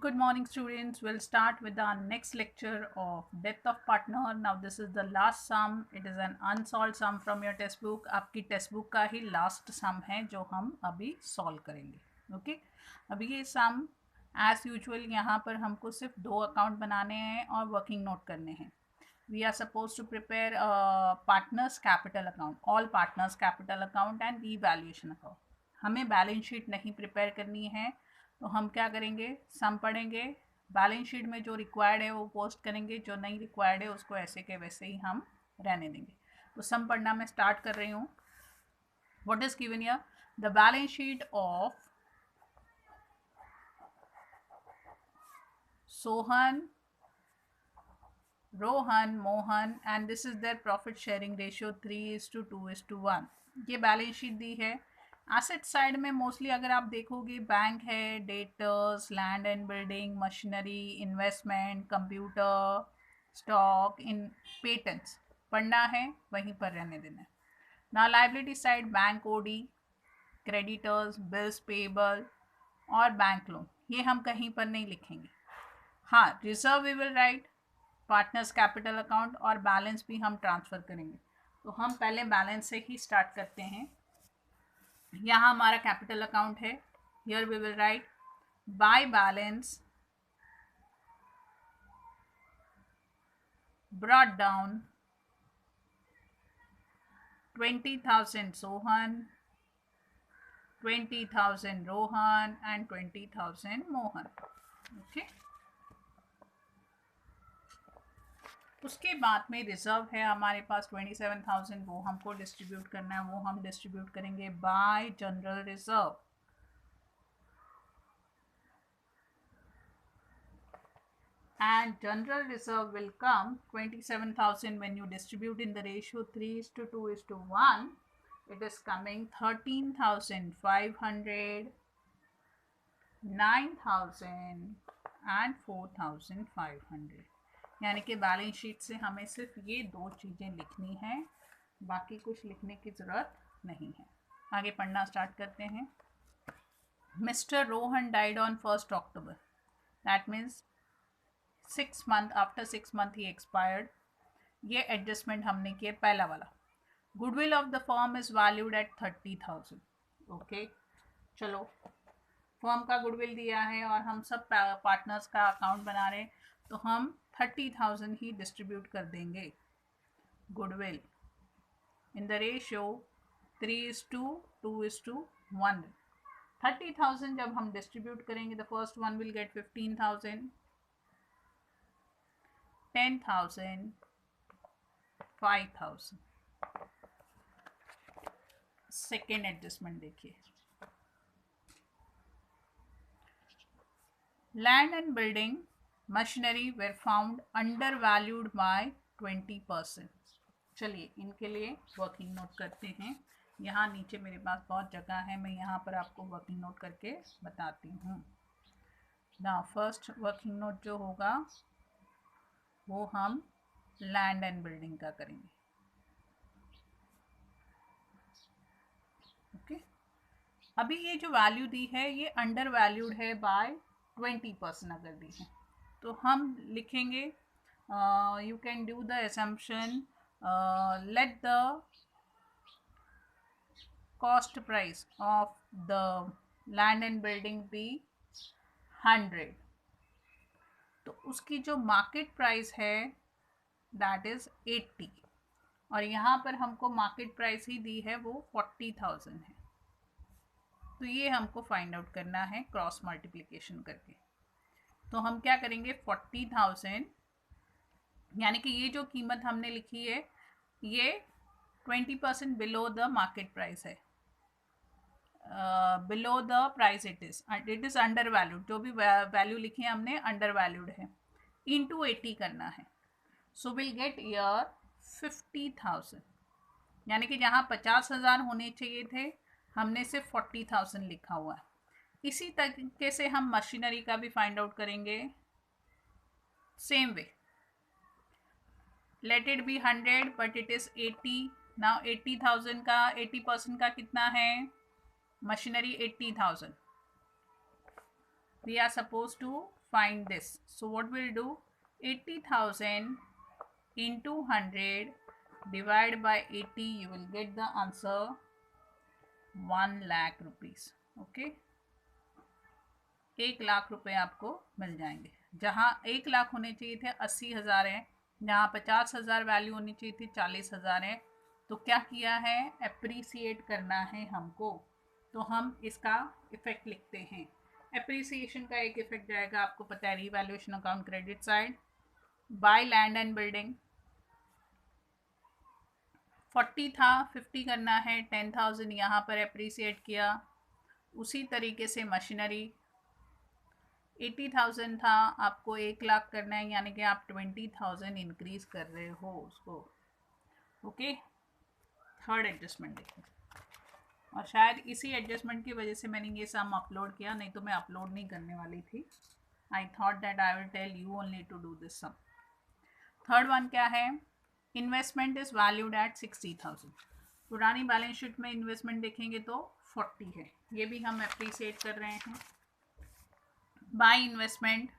Good morning, students. We'll start with our next lecture of death of partner. Now, this is the last sum. It is an unsolved sum from your textbook. आपकी textbook का ही last sum है जो हम अभी solve करेंगे. Okay? अभी ये sum as usual यहाँ पर हमको सिर्फ दो account बनाने हैं और working note करने हैं. We are supposed to prepare a partners capital account, all partners capital account and revaluation account. हमें बैलेंस शीट नहीं प्रिपेयर करनी है, तो हम क्या करेंगे, सम पढ़ेंगे, बैलेंस शीट में जो रिक्वायर्ड है वो पोस्ट करेंगे, जो नहीं रिक्वायर्ड है उसको ऐसे के वैसे ही हम रहने देंगे. तो सम पढ़ना मैं स्टार्ट कर रही हूँ. What is given here? The balance sheet of Sohan, Rohan, Mohan and this is their profit sharing ratio 3:2:1. ये बैलेंस शीट दी है. एसेट साइड में मोस्टली अगर आप देखोगे बैंक है, debtors, land and building, machinery, investment, computer, stock, in patents पढ़ना है, वहीं पर रहने देना है. ना liability side bank OD, creditors, bills payable और बैंक लोन, ये हम कहीं पर नहीं लिखेंगे. हाँ, reserve we will write, partners capital account और बैलेंस भी हम ट्रांसफ़र करेंगे. तो हम पहले बैलेंस से ही स्टार्ट करते हैं. यहाँ हमारा कैपिटल अकाउंट है. Here we will write by balance brought down 20,000 Sohan, 20,000 Rohan and 20,000 Mohan. Okay, उसके बाद में रिजर्व है हमारे पास 27,000, वो हमको डिस्ट्रीब्यूट करना है. वो हम डिस्ट्रीब्यूट करेंगे bye general reserve. And general reserve will come 27,000 when you distribute in the ratio 3:2:1. It is coming 13,500, 9,000 and 4,500. यानी कि बैलेंस शीट से हमें सिर्फ ये दो चीज़ें लिखनी है, बाकी कुछ लिखने की ज़रूरत नहीं है. आगे पढ़ना स्टार्ट करते हैं. Mister Rohan died on 1st October. That means 6 month, after 6 month he expired. ये एडजस्टमेंट हमने किया पहला वाला. Goodwill of the firm is valued at 30,000. Okay, चलो, फर्म का गुडविल दिया है और हम सब पार्टनर्स का अकाउंट बना रहे हैं, तो हम 30,000 ही डिस्ट्रीब्यूट कर देंगे गुडविल इन द रेशियो 3:2:1. 30,000 जब हम डिस्ट्रीब्यूट करेंगे, the first one will get 15,000, 10,000, 5,000. Second adjustment देखिए. Land and building machinery were found under valued by 20%. चलिए, इनके लिए वर्किंग नोट करते हैं. यहाँ नीचे मेरे पास बहुत जगह है, मैं यहाँ पर आपको वर्किंग नोट करके बताती हूँ. ना फर्स्ट वर्किंग नोट जो होगा वो हम लैंड एंड बिल्डिंग का करेंगे. ओके, अभी ये जो वैल्यू दी है ये अंडर वैल्यूड है बाय 20% अगर दी है, तो हम लिखेंगे, you can do the assumption, let the cost price of the land and building be 100. तो उसकी जो मार्केट प्राइस है दैट इज 80, और यहाँ पर हमको मार्केट प्राइस ही दी है वो 40,000 है. तो ये हमको फाइंड आउट करना है क्रॉस मल्टीप्लिकेशन करके. तो हम क्या करेंगे, 40,000 यानी कि ये जो कीमत हमने लिखी है ये 20% बिलो द मार्केट प्राइस है, below the price it is under valued. जो भी वैल्यू लिखी है हमने अंडर वैल्यूड है, इंटू 80 करना है. सो विल गेट ईयर 50,000, यानी कि जहाँ 50,000 होने चाहिए थे हमने सिर्फ 40,000 लिखा हुआ है. इसी तरीके से हम मशीनरी का भी फाइंड आउट करेंगे same way. Let it be 100 but it is 80. Now 80,000 का 80% का कितना है, machinery 80,000. we are supposed to find this. So what we'll do, 80,000 into 100 divided by 80, you will get the answer 1 lakh rupees. Okay, 1 lakh रुपए आपको मिल जाएंगे. जहाँ 1 लाख होने चाहिए थे 80,000 है, जहाँ 50,000 वैल्यू होनी चाहिए थी 40,000 है. तो क्या किया है, एप्रिसिएट करना है हमको, तो हम इसका इफेक्ट लिखते हैं. एप्रिसिएशन का एक इफेक्ट जाएगा, आपको पता है, revaluation account credit side. By land and building 40 था, 50 करना है, 10,000 यहाँ पर एप्रिसिएट किया. उसी तरीके से मशीनरी 80,000 था, आपको 1 लाख करना है, यानी कि आप 20,000 इंक्रीज कर रहे हो उसको. ओके, थर्ड एडजस्टमेंट देखो. और शायद इसी एडजस्टमेंट की वजह से मैंने ये सम अपलोड किया, नहीं तो मैं अपलोड नहीं करने वाली थी. I thought that I will tell you only to do this sum. Third one क्या है, इन्वेस्टमेंट इज वैल्यूड एट 60,000. पुरानी बैलेंस शीट में इन्वेस्टमेंट देखेंगे तो 40 है, ये भी हम एप्रिसिएट कर रहे हैं. By investment,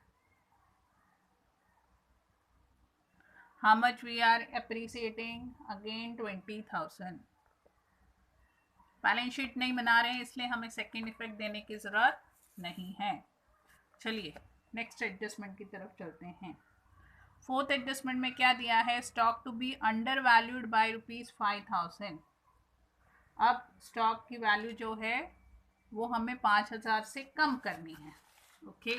how much we are appreciating, again 20,000. Balance sheet नहीं बना रहे हैं, इसलिए हमें सेकेंड इफेक्ट देने की ज़रूरत नहीं है. चलिए नेक्स्ट एडजस्टमेंट की तरफ चलते हैं. फोर्थ एडजस्टमेंट में क्या दिया है, stock to be under valued by ₹5,000. अब स्टॉक की वैल्यू जो है वो हमें 5,000 से कम करनी है. ओके,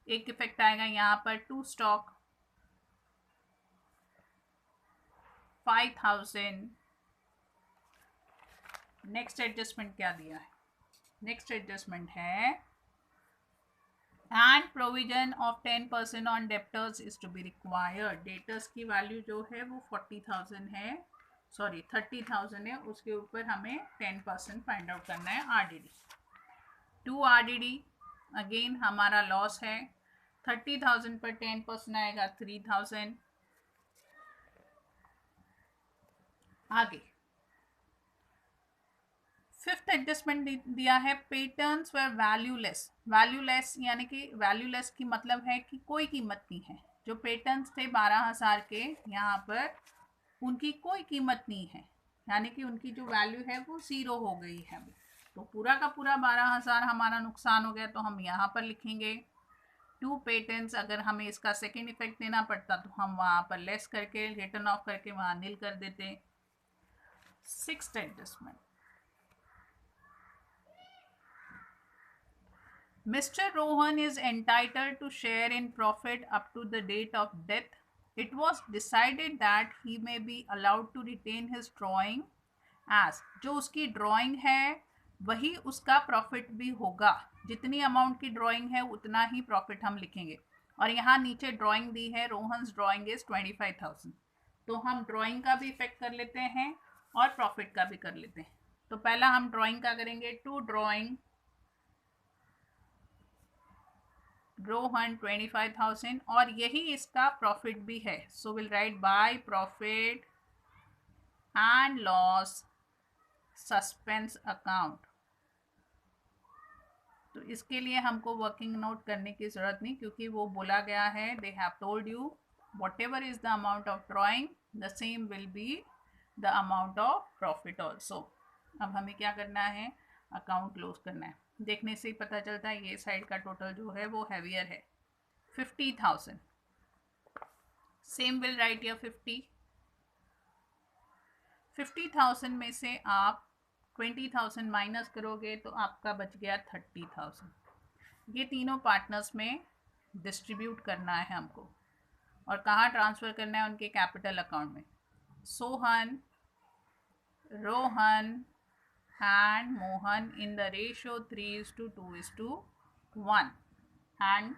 एक इफेक्ट आएगा यहाँ पर, टू स्टॉक 5,000. नेक्स्ट एडजस्टमेंट क्या दिया है, नेक्स्ट एडजस्टमेंट है and provision of 10% on debtors is to be required. Debtors की वैल्यू जो है वो 40,000 है, सॉरी 30,000 है, उसके ऊपर हमें 10% फाइंड आउट करना है. आरडीडी टू आरडीडी अगेन हमारा लॉस है. 30,000 पर 10% आएगा 3,000. आगे फिफ्थ एडजस्टमेंट दिया है, पेटर्न्स वर वैल्यूलेस. वैल्यूलेस यानी कि वैल्यूलेस की मतलब है कि कोई कीमत नहीं है. जो पेटर्न्स थे 12,000 के, यहाँ पर उनकी कोई कीमत नहीं है, यानी कि उनकी जो वैल्यू है वो 0 हो गई है. तो पूरा का पूरा 12,000 हमारा नुकसान हो गया, तो हम यहाँ पर लिखेंगे टू पेटेंट्स. अगर हमें इसका सेकेंड इफेक्ट देना पड़ता तो हम वहाँ पर लेस करके, रिटर्न ऑफ करके वहाँ नील कर देते. Sixth adjustment, Mr. Rohan is entitled to share in profit up to the date of death. It was decided that he may be allowed to retain his drawing as, जो उसकी drawing है वही उसका profit भी होगा. जितनी amount की drawing है उतना ही प्रॉफिट हम लिखेंगे. और यहाँ नीचे ड्राइंग दी है, रोहन्स ड्राइंग इज 25,000. तो हम ड्राइंग का भी इफेक्ट कर लेते हैं और प्रॉफिट का भी कर लेते हैं. तो पहला हम ड्राइंग का करेंगे, टू ड्राइंग रोहन 25,000, और यही इसका प्रॉफिट भी है. So will write by profit and loss suspense account. तो इसके लिए हमको वर्किंग नोट करने की ज़रूरत नहीं, क्योंकि वो बोला गया है, they have told you what ever is the amount of drawing the same will be the amount of profit also. अब हमें क्या करना है, अकाउंट क्लोज करना है. देखने से ही पता चलता है ये साइड का टोटल जो है वो हैवियर है, 50,000. सेम विल राइट या 50,000 में से आप 20,000 माइनस करोगे तो आपका बच गया 30,000. ये तीनों पार्टनर्स में डिस्ट्रीब्यूट करना है हमको, और कहाँ ट्रांसफ़र करना है, उनके कैपिटल अकाउंट में. Sohan, Rohan and Mohan in the ratio 3:2:1, and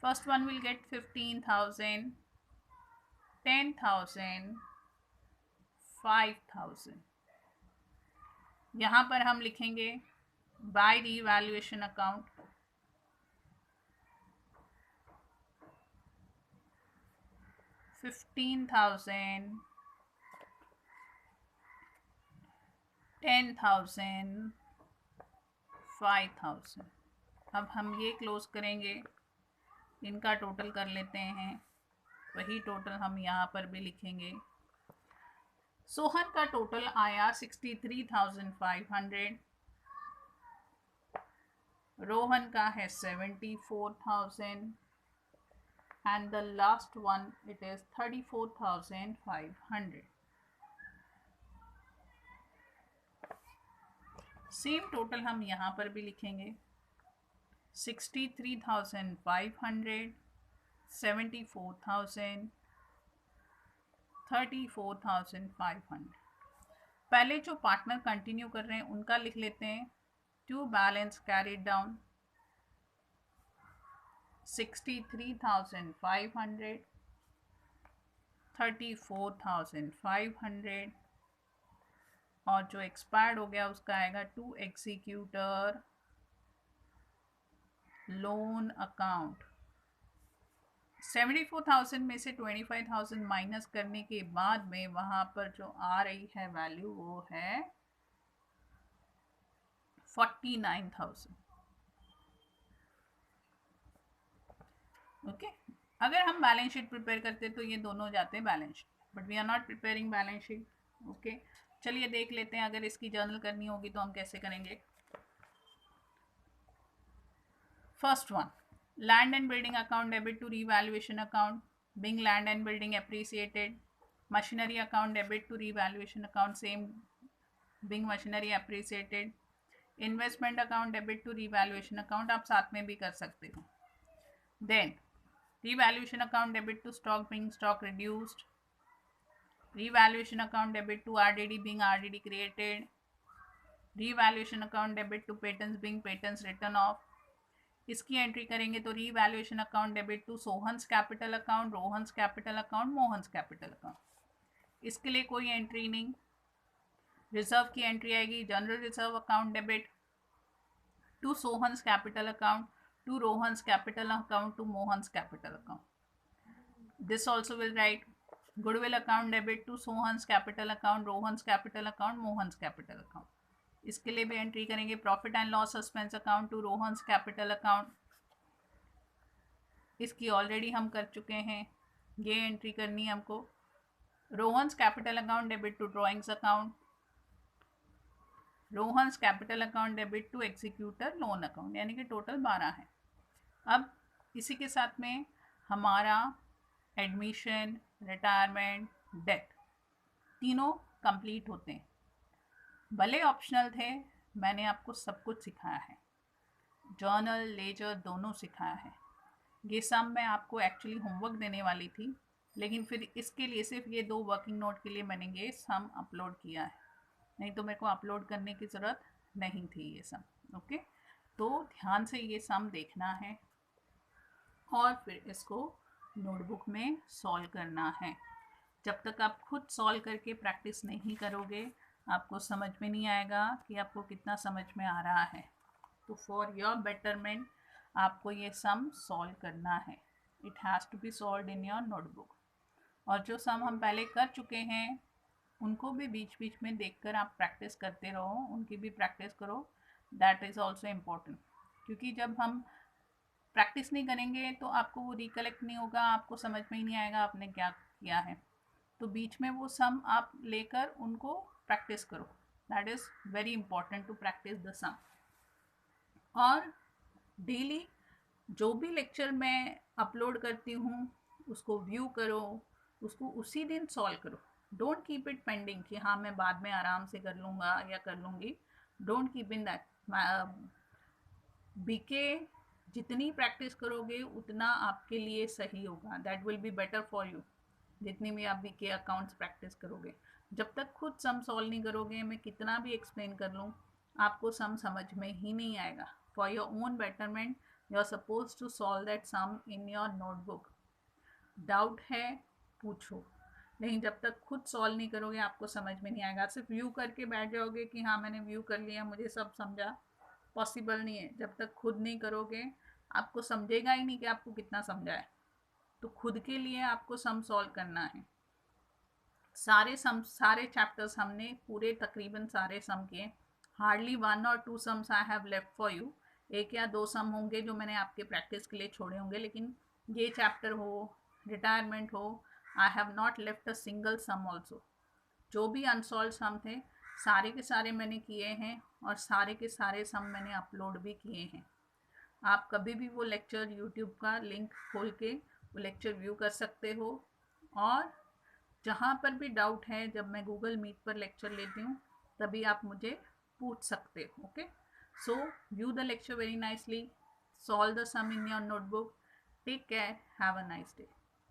first one will get 15,000, 10,000, 5,000. यहाँ पर हम लिखेंगे बाय रीवैल्यूएशन अकाउंट, $15,000, 10,000, 5,000. अब हम ये क्लोज करेंगे, इनका टोटल कर लेते हैं, वही टोटल हम यहाँ पर भी लिखेंगे। सोहन का टोटल आया 63,500, रोहन का है 74,000 and the last one it is 34,500. Same total हम यहाँ पर भी लिखेंगे, 63,500, 74,000, 34,500। पहले जो पार्टनर कंटिन्यू कर रहे हैं उनका लिख लेते हैं। टू बैलेंस कैरीड डाउन 63,500, 34,500 और जो एक्सपायर्ड हो गया उसका आएगा टू एग्जीक्यूटर लोन अकाउंट। 74,000 में से 25,000 माइनस करने के बाद में वहाँ पर जो आ रही है वैल्यू वो है 49,000। ओके, अगर हम बैलेंस शीट प्रिपेयर करते तो ये दोनों जाते हैं balance sheet, but we are not preparing balance sheet. Okay, चलिए देख लेते हैं अगर इसकी जर्नल करनी होगी तो हम कैसे करेंगे। First one, land and building account debit to revaluation account, being land and building appreciated. Machinery account debit to revaluation account, same being machinery appreciated. Investment account debit to revaluation account, आप साथ में भी कर सकते हो। Then revaluation account debit to stock being stock reduced, revaluation account debit to RDD being RDD created, revaluation account debit to patents being patents written off। इसकी entry करेंगे तो revaluation account debit to Sohan's capital account, Rohan's capital account, Mohan's capital account. इसके लिए कोई entry नहीं। Reserve की entry आएगी, general reserve account debit to Sohan's capital account, to Rohan's capital account, to Mohan's capital account. This also will write goodwill account debit to Sohan's capital account, Rohan's capital account, Mohan's capital account. इसके लिए भी entry करेंगे profit and loss suspense account to Rohan's capital account. इसकी already हम कर चुके हैं, ये एंट्री करनी है हमको। Rohan's capital account debit to drawings account, Rohan's capital account debit to executor loan account, यानी कि टोटल 12 है। अब इसी के साथ में हमारा एडमिशन, रिटायरमेंट, डेथ तीनों कंप्लीट होते हैं। भले ऑप्शनल थे, मैंने आपको सब कुछ सिखाया है, जर्नल लेजर दोनों सिखाया है। ये सब मैं आपको एक्चुअली होमवर्क देने वाली थी, लेकिन फिर इसके लिए सिर्फ ये 2 वर्किंग नोट के लिए मैंने ये सम अपलोड किया है, नहीं तो मेरे को अपलोड करने की ज़रूरत नहीं थी ये सम। ओके, तो ध्यान से ये सम देखना है और फिर इसको नोटबुक में सॉल्व करना है। जब तक आप खुद सॉल्व करके प्रैक्टिस नहीं करोगे आपको समझ में नहीं आएगा कि आपको कितना समझ में आ रहा है। तो फॉर योर बेटरमेंट आपको ये सम सॉल्व करना है। It has to be solved in your notebook. और जो सम हम पहले कर चुके हैं उनको भी बीच बीच में देखकर आप प्रैक्टिस करते रहो, उनकी भी प्रैक्टिस करो। दैट इज़ ऑल्सो इम्पोर्टेंट, क्योंकि जब हम प्रैक्टिस नहीं करेंगे तो आपको वो रिकलेक्ट नहीं होगा, आपको समझ में ही नहीं आएगा आपने क्या किया है। तो बीच में वो सम आप लेकर उनको प्रैक्टिस करो। That is very important to practice the sum. और डेली जो भी लेक्चर मैं अपलोड करती हूँ उसको व्यू करो, उसको उसी दिन सॉल्व करो। डोंट कीप इट पेंडिंग कि हाँ मैं बाद में आराम से कर लूँगा या कर लूँगी। Don't keep in that. बीके जितनी प्रैक्टिस करोगे उतना आपके लिए सही होगा। That will be better for you. जितनी भी आप बीके अकाउंट्स प्रैक्टिस करोगे, जब तक खुद सम सॉल्व नहीं करोगे, मैं कितना भी एक्सप्लेन कर लूँ आपको सम समझ में ही नहीं आएगा। For your own betterment you are suppose to solve that sum in your notebook. Doubt है पूछो, नहीं जब तक खुद सॉल्व नहीं करोगे आपको समझ में नहीं आएगा। सिर्फ व्यू करके बैठ जाओगे कि हाँ मैंने व्यू कर लिया मुझे सब समझा, पॉसिबल नहीं है। जब तक खुद नहीं करोगे आपको समझेगा ही नहीं कि आपको कितना समझा है। तो खुद के लिए आपको सम सॉल्व करना है। सारे चैप्टर्स हमने पूरे तकरीबन सारे सम किए। Hardly 1 or 2 sums I have left for you. 1 या 2 सम होंगे जो मैंने आपके प्रैक्टिस के लिए छोड़े होंगे, लेकिन ये चैप्टर हो, रिटायरमेंट हो, I have not left a single sum also. जो भी अनसॉल्व सम थे सारे के सारे मैंने किए हैं और सारे के सारे सम मैंने अपलोड भी किए हैं। आप कभी भी वो लेक्चर यूट्यूब का लिंक खोल के वो लेक्चर व्यू कर सकते हो, और जहाँ पर भी डाउट है जब मैं गूगल मीट पर लेक्चर लेती हूँ तभी आप मुझे पूछ सकते हो। Okay, so view the lecture very nicely, solve the sum in your notebook. Take care, have a nice day.